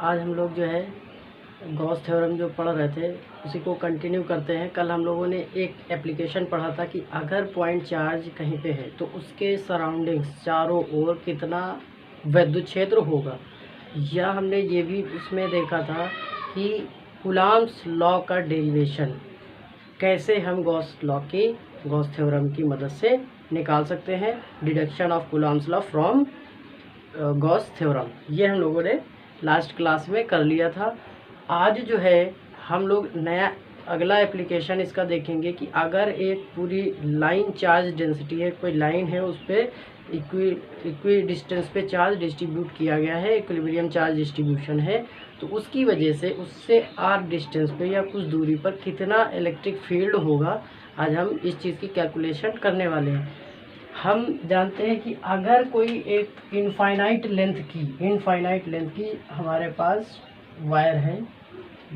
आज हम लोग जो है गॉस थ्योरम जो पढ़ रहे थे उसी को कंटिन्यू करते हैं। कल हम लोगों ने एक एप्लीकेशन पढ़ा था कि अगर पॉइंट चार्ज कहीं पे है तो उसके सराउंडिंग्स चारों ओर कितना विद्युत क्षेत्र होगा, या हमने ये भी उसमें देखा था कि कूलॉम्स लॉ का डेरिवेशन कैसे हम गॉस थ्योरम की मदद से निकाल सकते हैं। Deduction of Coulomb's law from Gauss theorem, ये हम लोगों ने लास्ट क्लास में कर लिया था। आज जो है हम लोग नया अगला एप्लीकेशन इसका देखेंगे कि अगर एक पूरी लाइन चार्ज डेंसिटी है, कोई लाइन है, उस पर इक्वी डिस्टेंस पे चार्ज डिस्ट्रीब्यूट किया गया है, इक्विलिब्रियम चार्ज डिस्ट्रीब्यूशन है, तो उसकी वजह से उससे आर डिस्टेंस पे या कुछ दूरी पर कितना इलेक्ट्रिक फील्ड होगा, आज हम इस चीज़ की कैलकुलेशन करने वाले हैं। हम जानते हैं कि अगर कोई एक इनफाइनाइट लेंथ की हमारे पास वायर है,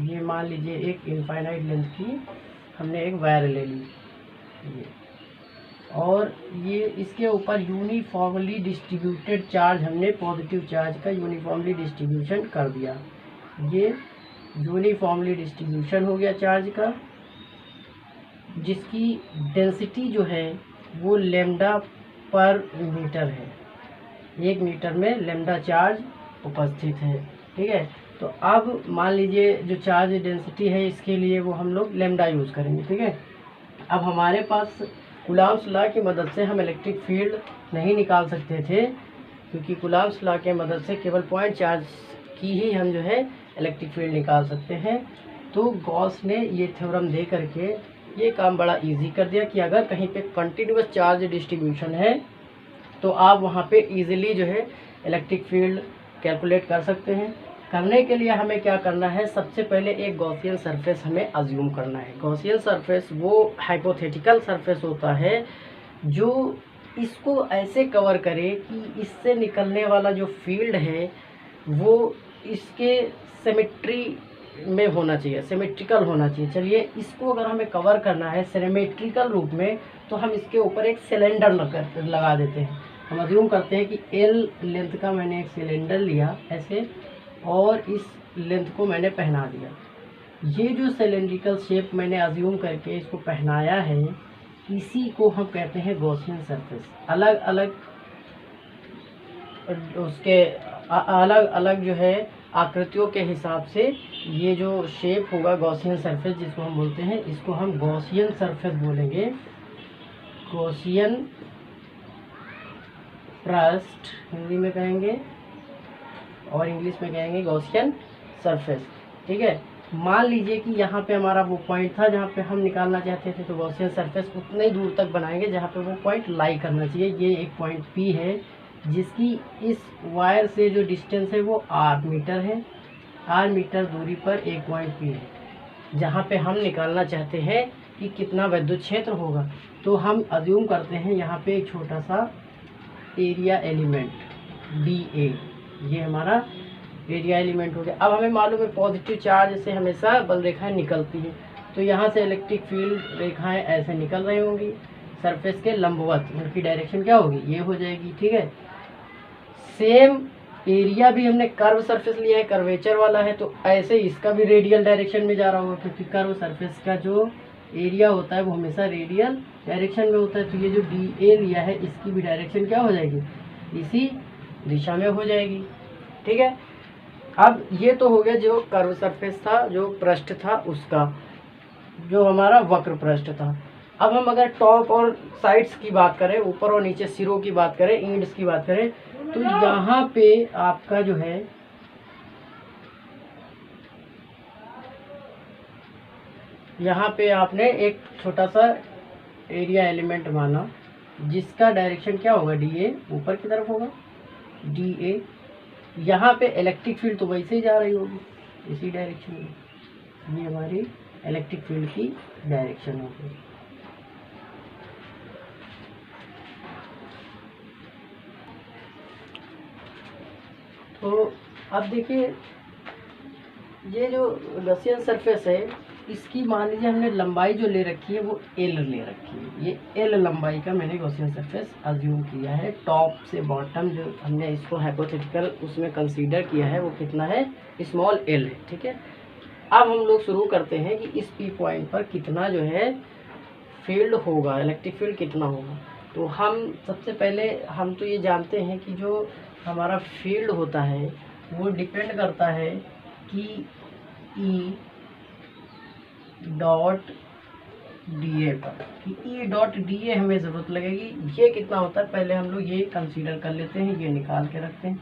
ये मान लीजिए एक इनफाइनाइट लेंथ की हमने एक वायर ले ली ये, और ये इसके ऊपर यूनिफॉर्मली डिस्ट्रीब्यूटेड चार्ज, हमने पॉजिटिव चार्ज का यूनिफॉर्मली डिस्ट्रीब्यूशन कर दिया। ये यूनिफॉर्मली डिस्ट्रीब्यूशन हो गया चार्ज का, जिसकी डेंसिटी जो है वो लेमडा पर मीटर है। 1 मीटर में लेमडा चार्ज उपस्थित है। ठीक है, तो अब मान लीजिए जो चार्ज डेंसिटी है इसके लिए वो हम लोग लेमडा यूज़ करेंगे। ठीक है, अब हमारे पास कूलॉम्स लॉ की मदद से हम इलेक्ट्रिक फील्ड नहीं निकाल सकते थे, क्योंकि कूलॉम्स लॉ की मदद से केवल पॉइंट चार्ज की ही हम जो है इलेक्ट्रिक फील्ड निकाल सकते हैं। तो गॉस ने ये थ्योरम दे करके ये काम बड़ा इजी कर दिया कि अगर कहीं पे कंटिन्यूअस चार्ज डिस्ट्रीब्यूशन है तो आप वहाँ पे इजीली जो है इलेक्ट्रिक फील्ड कैलकुलेट कर सकते हैं। करने के लिए हमें क्या करना है, सबसे पहले एक गॉसियन सरफेस हमें अज्यूम करना है। गॉसियन सरफेस वो हाइपोथेटिकल सरफेस होता है जो इसको ऐसे कवर करे कि इससे निकलने वाला जो फील्ड है वो इसके सिमेट्री में होना चाहिए, सिमेट्रिकल होना चाहिए। चलिए, इसको अगर हमें कवर करना है सिमेट्रिकल रूप में तो हम इसके ऊपर एक सिलेंडर लगा देते हैं। हम अज्यूम करते हैं कि एल लेंथ का मैंने एक सिलेंडर लिया ऐसे, और इस लेंथ को मैंने पहना दिया। ये जो सिलेंड्रिकल शेप मैंने अज्यूम करके इसको पहनाया है, इसी को हम कहते हैं गॉसियन सरफेस। अलग अलग उसके अलग अलग जो है आकृतियों के हिसाब से ये जो शेप होगा गॉसियन सरफेस जिसको हम बोलते हैं, इसको हम गॉसियन सरफेस बोलेंगे। गॉसियन पृष्ठ हिंदी में कहेंगे और इंग्लिश में कहेंगे गॉसियन सरफेस। ठीक है, मान लीजिए कि यहाँ पे हमारा वो पॉइंट था जहाँ पे हम निकालना चाहते थे, तो गॉसियन सरफेस उतने ही दूर तक बनाएंगे जहाँ पे वो पॉइंट लाई करना चाहिए। ये एक पॉइंट पी है जिसकी इस वायर से जो डिस्टेंस है वो आर मीटर है। आर मीटर दूरी पर एक पॉइंट पी है जहाँ पे हम निकालना चाहते हैं कि कितना विद्युत क्षेत्र होगा। तो हम अज्यूम करते हैं यहाँ पे एक छोटा सा एरिया एलिमेंट डी ए, ये हमारा एरिया एलिमेंट हो गया। अब हमें मालूम है पॉजिटिव चार्ज से हमेशा बल रेखाएं निकलती हैं, तो यहाँ से इलेक्ट्रिक फील्ड रेखाएं ऐसे निकल रही होंगी सरफेस के लंबवत, उनकी डायरेक्शन क्या होगी, ये हो जाएगी। ठीक है, सेम एरिया भी हमने कर्व सरफेस लिया है, कर्वेचर वाला है, तो ऐसे इसका भी रेडियल डायरेक्शन में जा रहा होगा, क्योंकि कर्व सरफेस का जो एरिया होता है वो हमेशा रेडियल डायरेक्शन में होता है। तो ये जो डी ए लिया है इसकी भी डायरेक्शन क्या हो जाएगी, इसी दिशा में हो जाएगी। ठीक है, अब ये तो हो गया जो कर्व सरफेस था, जो पृष्ठ था उसका, जो हमारा वक्र पृष्ठ था। अब हम अगर टॉप और साइड्स की बात करें, ऊपर और नीचे सिरों की बात करें, एंड्स की बात करें, तो यहाँ पे आपका जो है यहाँ पे आपने एक छोटा सा एरिया एलिमेंट माना जिसका डायरेक्शन क्या होगा, डी ए ऊपर की तरफ होगा, डी ए। यहाँ पे इलेक्ट्रिक फील्ड तो वैसे ही जा रही होगी इसी डायरेक्शन में, ये हमारी इलेक्ट्रिक फील्ड की डायरेक्शन होगी। तो अब देखिए, ये जो गॉसियन सरफेस है इसकी मान लीजिए हमने लंबाई जो ले रखी है वो एल ले रखी है, ये एल लंबाई का मैंने गॉसियन सरफेस अज्यूम किया है। टॉप से बॉटम जो हमने इसको हाइपोथेटिकल उसमें कंसीडर किया है वो कितना है, स्मॉल एल है, ठीक है। अब हम लोग शुरू करते हैं कि इस पी पॉइंट पर कितना जो है फील्ड होगा, इलेक्ट्रिक फील्ड कितना होगा। तो हम सबसे पहले हम तो ये जानते हैं कि जो हमारा फील्ड होता है वो डिपेंड करता है कि ई डॉट डी ए पर, कि ई डॉट डी ए हमें ज़रूरत लगेगी। ये कितना होता है पहले हम लोग ये कंसीडर कर लेते हैं, ये निकाल के रखते हैं।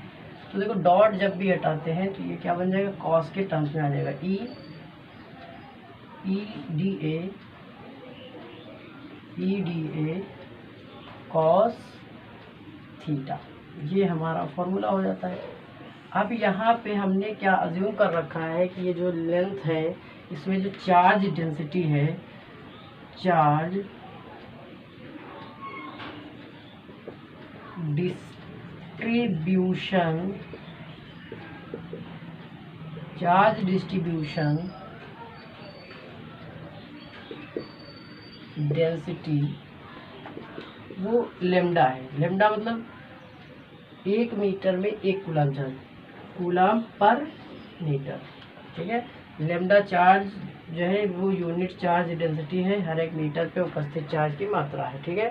तो देखो डॉट जब भी हटाते हैं तो ये क्या बन जाएगा, कॉस के टर्म्स में आ जाएगा, E D A cos theta, ये हमारा फॉर्मूला हो जाता है। अब यहाँ पे हमने क्या अज्यूम कर रखा है कि ये जो लेंथ है इसमें जो चार्ज डेंसिटी है, चार्ज डिस्ट्रीब्यूशन डेंसिटी वो लेमडा है। लेमडा मतलब 1 मीटर में 1 coulomb charge, coulomb per metre, ठीक है। लेमडा चार्ज जो है वो यूनिट चार्ज डेंसिटी है, हर एक मीटर पे उपस्थित चार्ज की मात्रा है, ठीक है।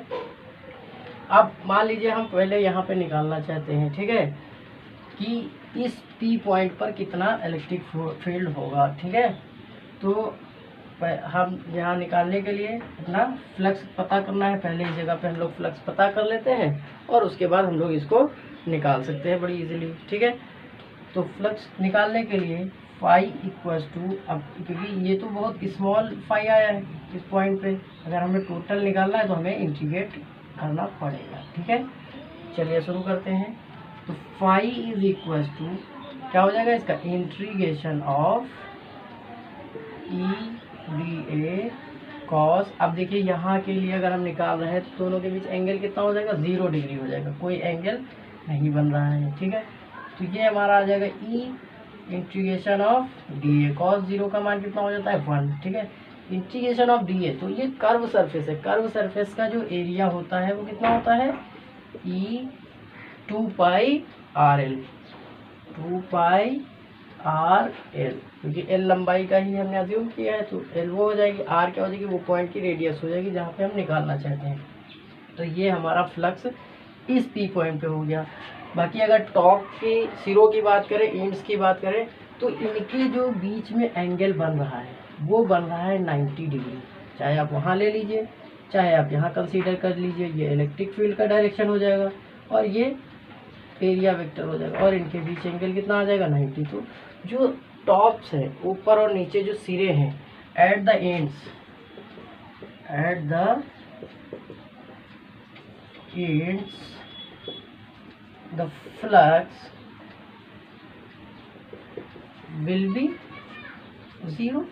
अब मान लीजिए हम पहले यहाँ पे निकालना चाहते हैं, ठीक है, कि इस पी पॉइंट पर कितना इलेक्ट्रिक फील्ड होगा, ठीक है। तो हम यहाँ निकालने के लिए अपना फ्लक्स पता करना है, पहले इस जगह पे हम लोग फ्लक्स पता कर लेते हैं और उसके बाद हम लोग इसको निकाल सकते हैं बड़ी इजीली, ठीक है। तो फ्लक्स निकालने के लिए फाई इक्वल्स टू, अब क्योंकि ये तो बहुत स्मॉल फाई आया है इस पॉइंट पे, अगर हमें टोटल निकालना है तो हमें इंटीग्रेट करना पड़ेगा, ठीक है। चलिए शुरू करते हैं। तो फाई इज इक्वल्स टू क्या हो जाएगा इसका, integration of E D A cos. अब देखिए यहाँ के लिए अगर हम निकाल रहे हैं तो दोनों के बीच एंगल कितना हो जाएगा, 0 डिग्री हो जाएगा, कोई एंगल नहीं बन रहा है, ठीक है। तो ये हमारा आ जाएगा E integration of D A, cos 0 का मान कितना हो जाता है 1, ठीक है। इंटीग्रेशन ऑफ डी ए, तो ये कर्व सरफेस है, कर्व सरफेस का जो एरिया होता है वो कितना होता है, ई 2 pi R L, 2 pi R L, क्योंकि एल लंबाई का ही हमने अज्यूम किया है तो एल वो हो जाएगी, आर क्या हो जाएगी, वो पॉइंट की रेडियस हो जाएगी जहाँ पे हम निकालना चाहते हैं। तो ये हमारा फ्लक्स इस पी पॉइंट पे हो गया। बाकी अगर टॉप के सिरों की बात करें, एंड्स की बात करें, तो इनके जो बीच में एंगल बन रहा है वो बन रहा है 90 डिग्री, चाहे आप वहाँ ले लीजिए चाहे आप यहाँ कंसीडर कर लीजिए, ये इलेक्ट्रिक फील्ड का डायरेक्शन हो जाएगा और ये एरिया वेक्टर हो जाएगा, और इनके बीच एंगल कितना आ जाएगा 90। तो जो टॉप्स है ऊपर और नीचे जो सिरे हैं, at the ends the flux will be 0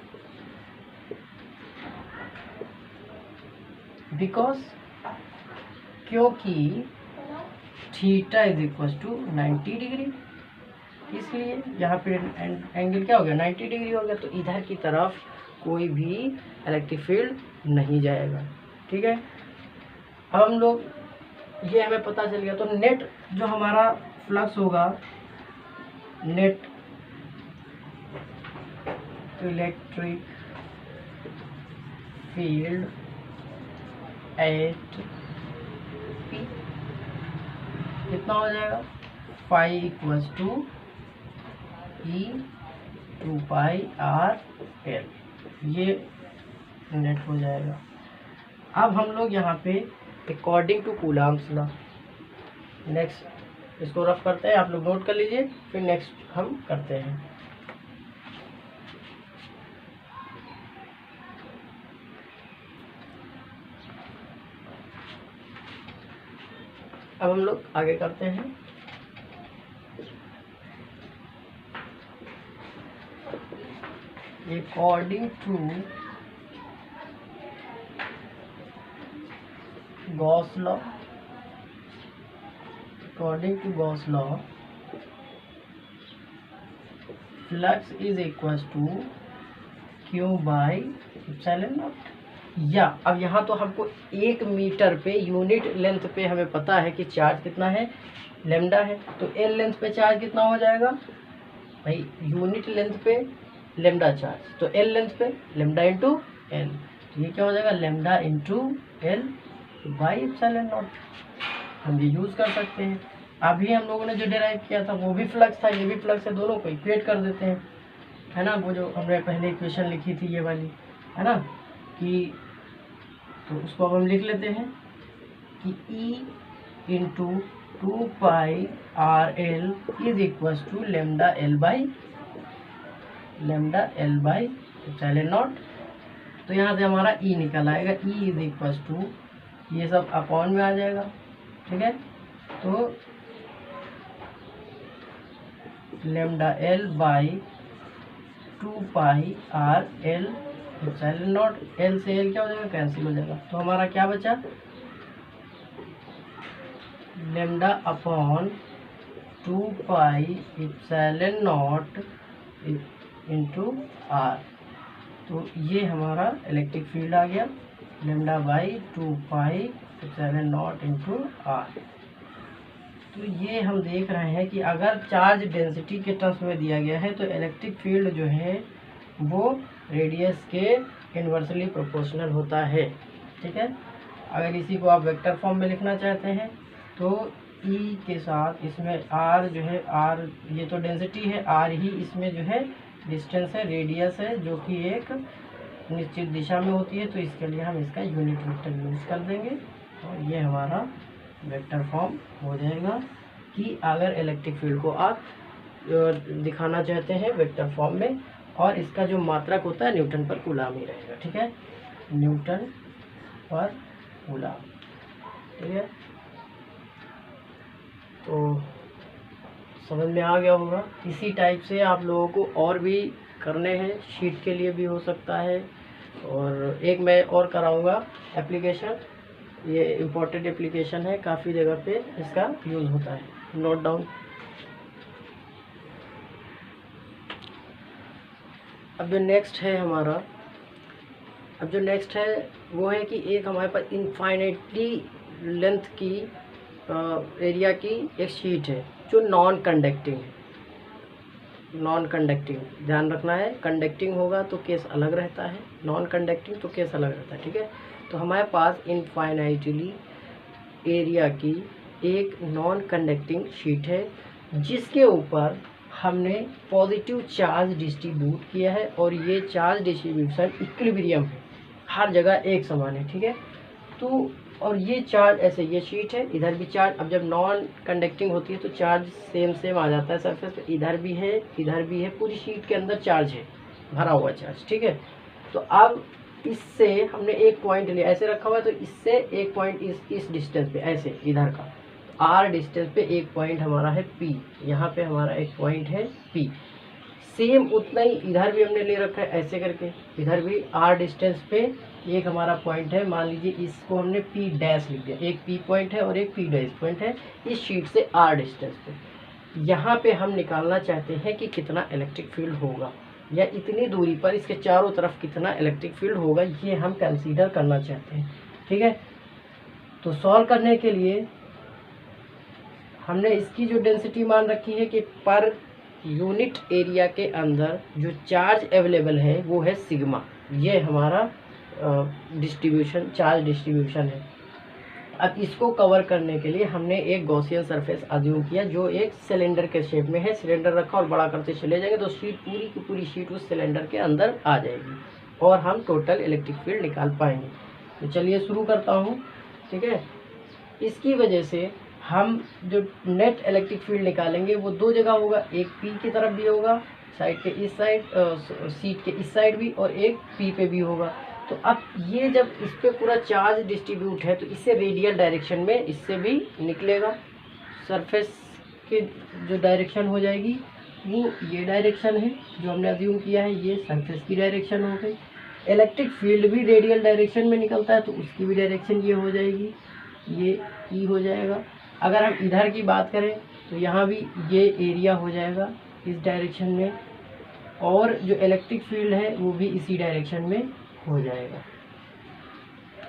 because, क्योंकि theta is equal to 90 degree, इसलिए यहाँ पे एंगल क्या हो गया 90 डिग्री हो गया। तो इधर की तरफ कोई भी इलेक्ट्रिक फील्ड नहीं जाएगा, ठीक है। अब हम लोग ये हमें पता चल गया, तो नेट जो हमारा फ्लक्स होगा, net electric field at P कितना हो जाएगा, phi equals to E 2 pi R L, ये नेट हो जाएगा। अब हम लोग यहाँ पे according to Coulomb's law, next इसको रफ करते हैं, आप लोग नोट कर लीजिए, फिर नेक्स्ट हम करते हैं। अब हम लोग आगे करते हैं। According to Gauss law, according to Gauss law, flux is equals to Q by epsilon not. या अब यहाँ तो हमको 1 मीटर पे यूनिट लेंथ पे हमें पता है कि चार्ज कितना है, लेमडा है। तो एल लेंथ पे चार्ज कितना हो जाएगा भाई, यूनिट लेंथ पे लेमडा चार्ज, तो एल लेंथ पे लेमडा इंटू एल, तो ये क्या हो जाएगा lambda into L by epsilon not. हम ये यूज़ कर सकते हैं। अभी हम लोगों ने जो डिराइव किया था वो भी फ्लक्स था, ये भी फ्लक्स है, दोनों को इक्वेट कर देते हैं, है ना। वो जो हमने पहले इक्वेशन लिखी थी ये वाली, है ना, कि तो उसको अब हम लिख लेते हैं कि E into 2πRL is equals to lambda L by epsilon not. तो यहाँ से हमारा E निकल आएगा, E इज इक्वल्स टू, ये सब अपॉन में आ जाएगा, ठीक है। तो lambda L by 2πRL epsilon not, L से एल क्या हो जाएगा, कैंसिल हो जाएगा। तो हमारा क्या बचा, lambda upon 2π epsilon naught into R. तो ये हमारा इलेक्ट्रिक फील्ड आ गया, lambda by 2π epsilon naught into R. तो ये हम देख रहे हैं कि अगर चार्ज डेंसिटी के टर्म्स में दिया गया है तो इलेक्ट्रिक फील्ड जो है वो रेडियस के इन्वर्सली प्रोपोर्शनल होता है, ठीक है। अगर इसी को आप वेक्टर फॉर्म में लिखना चाहते हैं तो E के साथ इसमें R जो है, R ये तो डेंसिटी है, R ही इसमें जो है डिस्टेंस है, रेडियस है, जो कि एक निश्चित दिशा में होती है। तो इसके लिए हम इसका यूनिट वेक्टर यूज़ कर देंगे और ये हमारा वेक्टर फॉर्म हो जाएगा कि अगर इलेक्ट्रिक फील्ड को आप दिखाना चाहते हैं वेक्टर फॉर्म में, और इसका जो मात्रक होता है न्यूटन पर कूलाम ही रहेगा, ठीक है, न्यूटन पर कूलाम, ठीक है। तो समझ में आ गया होगा। इसी टाइप से आप लोगों को और भी करने हैं, शीट के लिए भी हो सकता है, और एक मैं और कराऊंगा एप्लीकेशन, ये इम्पोर्टेंट एप्लीकेशन है, काफ़ी जगह पे इसका यूज़ होता है, नोट डाउन। अब जो नेक्स्ट है वो है कि एक हमारे पास इनफाइनाइटली लेंथ की एरिया की एक शीट है जो नॉन कंडक्टिंग है। नॉन कंडक्टिंग ध्यान रखना है, कंडक्टिंग होगा तो केस अलग रहता है, नॉन कंडक्टिंग तो केस अलग रहता है, ठीक है। तो हमारे पास इनफाइनाइटली एरिया की एक नॉन कंडक्टिंग शीट है जिसके ऊपर हमने पॉजिटिव चार्ज डिस्ट्रीब्यूट किया है, और ये चार्ज डिस्ट्रीब्यूशन इक्विलिब्रियम है, हर जगह एक समान है, ठीक है। तो और ये चार्ज ऐसे, ये शीट है, इधर भी चार्ज, अब जब नॉन कंडक्टिंग होती है तो चार्ज सेम आ जाता है सरफेस पे, इधर भी है, पूरी शीट के अंदर चार्ज है, भरा हुआ चार्ज, ठीक है। तो अब इससे हमने एक पॉइंट लिया, ऐसे रखा हुआ है, तो इससे एक पॉइंट इस डिस्टेंस पे, ऐसे इधर का r डिस्टेंस पे एक पॉइंट हमारा है P, यहाँ पे हमारा एक पॉइंट है P, सेम उतना ही इधर भी हमने ले रखा है ऐसे करके, इधर भी r डिस्टेंस पे एक हमारा पॉइंट है, मान लीजिए इसको हमने P डैश लिख दिया, एक P पॉइंट है और एक P डैश पॉइंट है इस शीट से r डिस्टेंस पे। यहाँ पे हम निकालना चाहते हैं कि कितना इलेक्ट्रिक फील्ड होगा, या इतनी दूरी पर इसके चारों तरफ कितना इलेक्ट्रिक फील्ड होगा, ये हम कंसीडर करना चाहते हैं, ठीक है। तो सॉल्व करने के लिए हमने इसकी जो डेंसिटी मान रखी है कि पर यूनिट एरिया के अंदर जो चार्ज अवेलेबल है वो है सिग्मा, ये हमारा डिस्ट्रीब्यूशन, चार्ज डिस्ट्रीब्यूशन है। अब इसको कवर करने के लिए हमने एक गॉसियन सरफेस अज्यूम किया जो एक सिलेंडर के शेप में है, सिलेंडर रखा और बड़ा करते चले जाएंगे तो शीट पूरी की पूरी शीट उस सिलेंडर के अंदर आ जाएगी और हम टोटल इलेक्ट्रिक फील्ड निकाल पाएंगे। तो चलिए शुरू करता हूँ, ठीक है। इसकी वजह से हम जो नेट इलेक्ट्रिक फील्ड निकालेंगे वो दो जगह होगा, एक पी की तरफ भी होगा, साइड के इस साइड, सीट के इस साइड भी, और एक पी पे भी होगा। तो अब ये जब इस पे पूरा चार्ज डिस्ट्रीब्यूट है तो इससे रेडियल डायरेक्शन में इससे भी निकलेगा, सरफेस के जो डायरेक्शन हो जाएगी वो ये डायरेक्शन है जो हमने अज्यूम किया है, ये सरफेस की डायरेक्शन हो गई। इलेक्ट्रिक फील्ड भी रेडियल डायरेक्शन में निकलता है तो उसकी भी डायरेक्शन ये हो जाएगी, ये ई हो जाएगा। अगर हम इधर की बात करें तो यहाँ भी ये एरिया हो जाएगा इस डायरेक्शन में, और जो इलेक्ट्रिक फील्ड है वो भी इसी डायरेक्शन में हो जाएगा।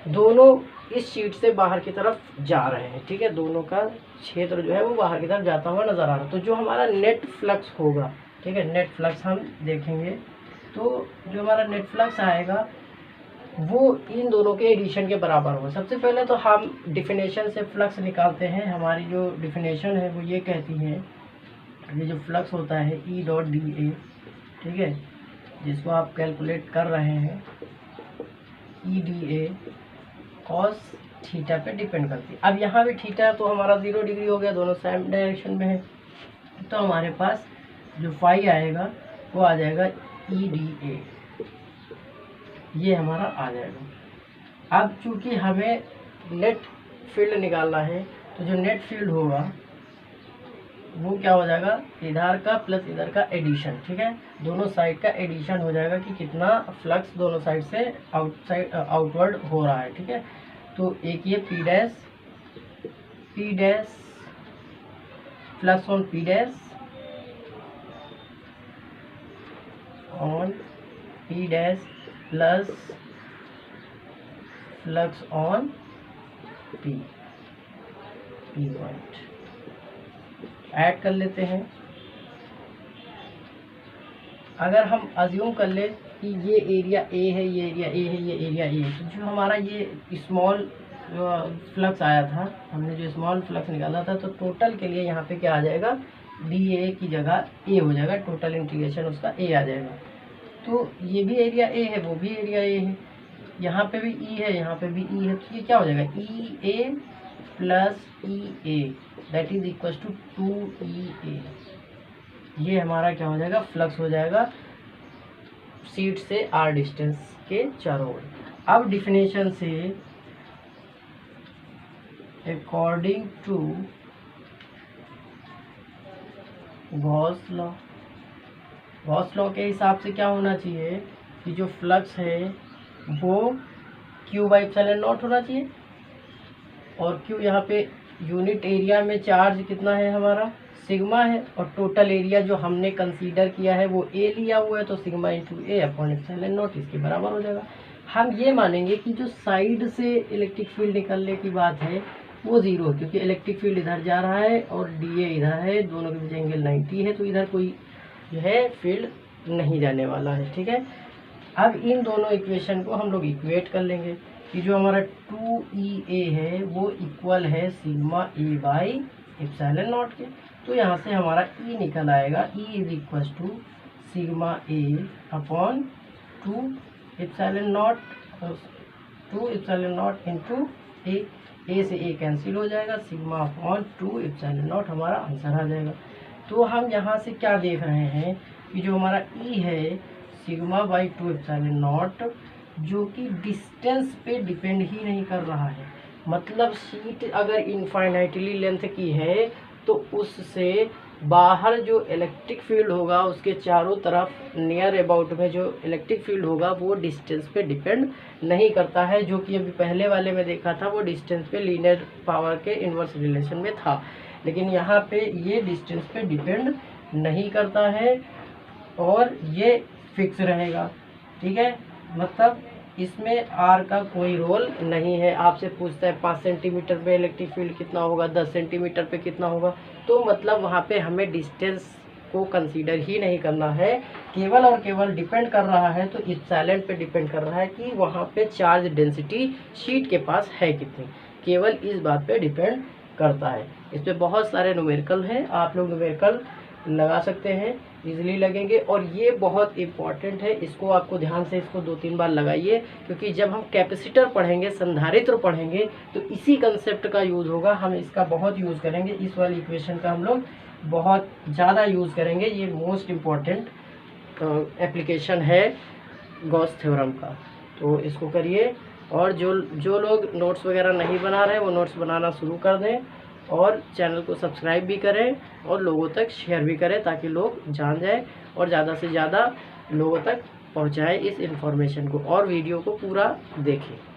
दोनों इस शीट से बाहर की तरफ जा रहे हैं, ठीक है, दोनों का क्षेत्र जो है वो बाहर की तरफ जाता हुआ नजर आ रहा है। तो जो हमारा नेट फ्लक्स होगा, ठीक है, नेट फ्लक्स हम देखेंगे, तो जो हमारा नेट फ्लक्स आएगा वो इन दोनों के एडिशन के बराबर होगा। सबसे पहले तो हम डिफिनेशन से फ्लक्स निकालते हैं। हमारी जो डिफिनेशन है वो ये कहती है, ये जो फ्लक्स होता है ई डॉट डी ए, ठीक है, जिसको आप कैलकुलेट कर रहे हैं, E D A cos theta पे डिपेंड करती है। अब यहाँ भी थीटा तो हमारा 0 डिग्री हो गया, दोनों सेम डायरेक्शन में है, तो हमारे पास जो फाई आएगा वो आ जाएगा ई डी ए, ये हमारा आ जाएगा। अब चूंकि हमें नेट फील्ड निकालना है, तो जो नेट फील्ड होगा वो क्या हो जाएगा, इधर का प्लस इधर का एडिशन, ठीक है, दोनों साइड का एडिशन हो जाएगा कि कितना फ्लक्स दोनों साइड से आउटवर्ड हो रहा है, ठीक है। तो एक ये P dash flux on P dash on P dash plus flux on P point add कर लेते हैं। अगर हम अज्यूम कर ले कि ये एरिया ए है, ये एरिया ए है, ये एरिया ए है, तो जो हमारा ये स्मॉल फ्लक्स आया था, हमने जो स्मॉल फ्लक्स निकाला था, तो टोटल के लिए यहाँ पे क्या आ जाएगा, डी ए की जगह ए हो जाएगा, टोटल इंटीग्रेशन उसका ए आ जाएगा। तो ये भी एरिया ए है, वो भी एरिया ए है, यहाँ पे भी ई है, यहाँ पे भी ई है, तो ये क्या हो जाएगा, E A plus E A that is equal to 2EA। ये हमारा क्या हो जाएगा, फ्लक्स हो जाएगा सीट से आर डिस्टेंस के चारों ओर। अब डिफिनेशन से अकॉर्डिंग टू गॉस लॉ के हिसाब से क्या होना चाहिए कि जो फ्लक्स है वो Q/ε0 होना चाहिए, और Q यहाँ पे यूनिट एरिया में चार्ज कितना है हमारा, सिग्मा है, और टोटल एरिया जो हमने कंसीडर किया है वो ए लिया हुआ है, तो सिग्मा इंटू ए अपॉन ε0 इसके बराबर हो जाएगा। हम ये मानेंगे कि जो साइड से इलेक्ट्रिक फील्ड निकलने की बात है वो 0 है, क्योंकि इलेक्ट्रिक फील्ड इधर जा रहा है और डी ए इधर है, दोनों के बीच एंगल 90 है, तो इधर कोई जो है फील्ड नहीं जाने वाला है, ठीक है। अब इन दोनों इक्वेशन को हम लोग इक्वेट कर लेंगे कि जो हमारा 2EA है वो इक्वल है सिग्मा A/ε0 के, तो यहाँ से हमारा E निकल आएगा, E is equal to sigma A upon 2ε0 into A से ए कैंसिल हो जाएगा, सिग्मा अपॉन 2ε0 हमारा आंसर आ जाएगा। तो हम यहाँ से क्या देख रहे हैं कि जो हमारा E है सिग्मा बाई 2ε0 जो कि डिस्टेंस पे डिपेंड ही नहीं कर रहा है, मतलब शीट अगर इनफाइनाइटली लेंथ की है तो उससे बाहर जो इलेक्ट्रिक फील्ड होगा उसके चारों तरफ नियर अबाउट में जो इलेक्ट्रिक फील्ड होगा वो डिस्टेंस पे डिपेंड नहीं करता है, जो कि अभी पहले वाले में देखा था वो डिस्टेंस पे लीनियर पावर के इन्वर्स रिलेशन में था, लेकिन यहाँ पे ये डिस्टेंस पे डिपेंड नहीं करता है और ये फिक्स रहेगा, ठीक है। मतलब इसमें आर का कोई रोल नहीं है। आपसे पूछता है 5 सेंटीमीटर पे इलेक्ट्रिक फील्ड कितना होगा, 10 सेंटीमीटर पे कितना होगा, तो मतलब वहाँ पे हमें डिस्टेंस को कंसीडर ही नहीं करना है, केवल और केवल डिपेंड कर रहा है तो इप्सिलॉन पे डिपेंड कर रहा है कि वहाँ पे चार्ज डेंसिटी शीट के पास है कितनी, केवल इस बात पे डिपेंड करता है। इस पर बहुत सारे न्यूमेरिकल हैं, आप लोग न्यूमेरिकल लगा सकते हैं, इजीली लगेंगे। और ये बहुत इम्पॉर्टेंट है, इसको आपको ध्यान से इसको 2-3 बार लगाइए, क्योंकि जब हम कैपेसिटर पढ़ेंगे, संधारित्र पढ़ेंगे, तो इसी कंसेप्ट का यूज़ होगा, हम इसका बहुत यूज़ करेंगे, इस वाली इक्वेशन का हम लोग बहुत ज़्यादा यूज़ करेंगे। ये मोस्ट इम्पॉर्टेंट एप्लीकेशन है गॉस थ्योरम का, तो इसको करिए। और जो लोग नोट्स वगैरह नहीं बना रहे वो नोट्स बनाना शुरू कर दें, और चैनल को सब्सक्राइब भी करें और लोगों तक शेयर भी करें, ताकि लोग जान जाए और ज़्यादा से ज़्यादा लोगों तक पहुंचाएं इस इन्फॉर्मेशन को, और वीडियो को पूरा देखें।